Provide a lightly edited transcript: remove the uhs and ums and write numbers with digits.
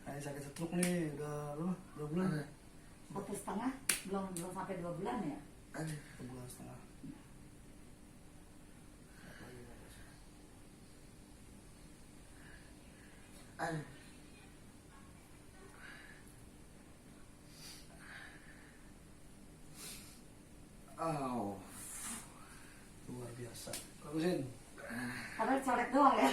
Saya sakit stroke nih, udah berapa? 2 bulan? 1,5, belum sampai 2 bulan ya? 1,5 bulan. Luar biasa. Bagusin. Karena colek doang ya.